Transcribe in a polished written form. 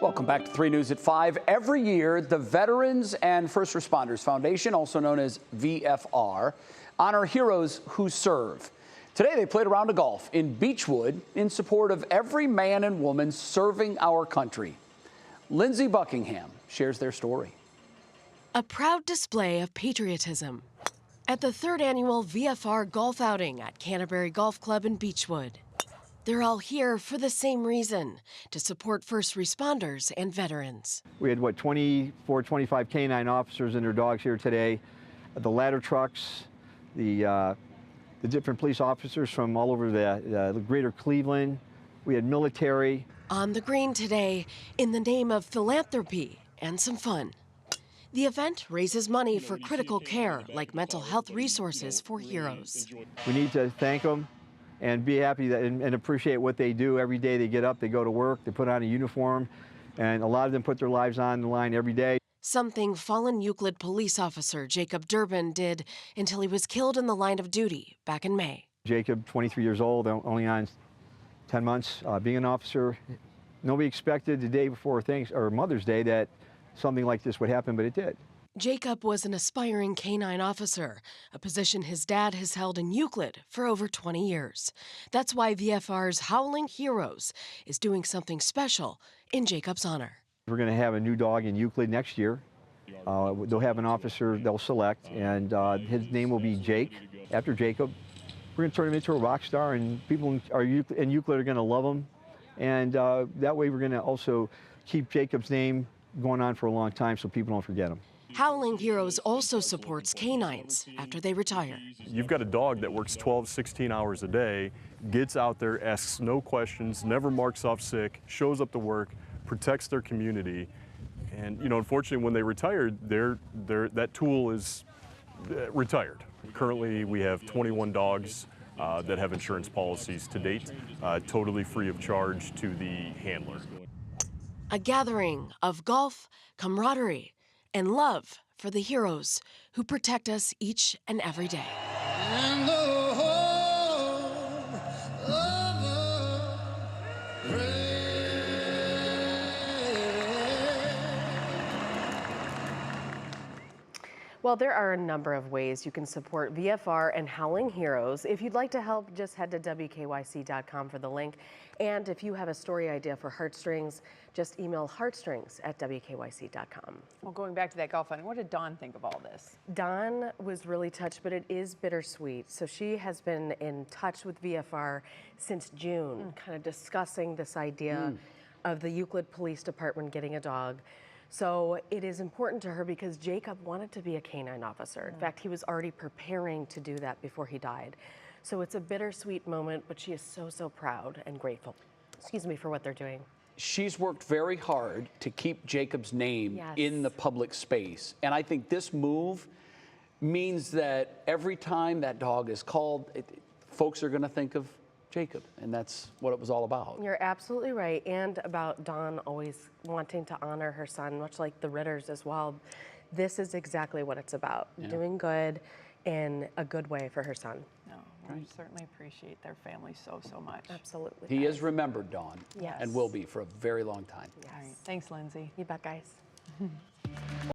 Welcome back to 3 News at 5. Every year, the Veterans and First Responders Foundation, also known as VFR, honor heroes who serve. Today, they played a round of golf in Beachwood in support of every man and woman serving our country. Lindsay Buckingham shares their story. A proud display of patriotism at the 3rd annual VFR golf outing at Canterbury Golf Club in Beachwood. They're all here for the same reason, to support first responders and veterans. We had, 24, 25 canine officers and their dogs here today. The ladder trucks, the different police officers from all over the greater Cleveland. We had military. On the green today, in the name of philanthropy and some fun. The event raises money for critical care, like mental health resources for heroes. We need to thank them and be happy that, and appreciate what they do. Every day they get up, they go to work, they put on a uniform, and a lot of them put their lives on the line every day. Something fallen Euclid police officer Jacob Durbin did until he was killed in the line of duty back in May. Jacob, 23 years old, only on 10 months being an officer. Nobody expected the day before Mother's Day that something like this would happen, but it did. Jacob was an aspiring canine officer, a position his dad has held in Euclid for over 20 years. That's why VFR's Howling Heroes is doing something special in Jacob's honor. We're going to have a new dog in Euclid next year. They'll have an officer they'll select, and his name will be Jake, after Jacob. We're going to turn him into a rock star, and people in Euclid are going to love him. And that way we're going to also keep Jacob's name going on for a long time so people don't forget him. Howling Heroes also supports canines after they retire. You've got a dog that works 12, 16 hours a day, gets out there, asks no questions, never marks off sick, shows up to work, protects their community. And, unfortunately, when they retired, that tool is retired. Currently, we have 21 dogs that have insurance policies to date, totally free of charge to the handler. A gathering of golf, camaraderie, and love for the heroes who protect us each and every day. And the whole of the rain. Well, there are a number of ways you can support VFR and Howling Heroes. If you'd like to help, just head to WKYC.com for the link. And if you have a story idea for Heartstrings, just email heartstrings@WKYC.com. Well, going back to that golf outing, what did Dawn think of all this? Dawn was really touched, but it is bittersweet. So she has been in touch with VFR since June, kind of discussing this idea of the Euclid Police Department getting a dog. So it is important to her because Jacob wanted to be a canine officer. In fact, he was already preparing to do that before he died. So it's a bittersweet moment, but she is so, so proud and grateful, for what they're doing. She's worked very hard to keep Jacob's name in the public space. And I think this move means that every time that dog is called, folks are going to think of Jacob, and that's what it was all about. You're absolutely right, and about Dawn always wanting to honor her son, much like the Ritters as well. This is exactly what it's about, doing good in a good way for her son. No, we certainly appreciate their family so, so much. Absolutely. He is remembered, Dawn, Yes. and will be for a very long time. Yes. All right. Thanks, Lindsay. You bet, guys.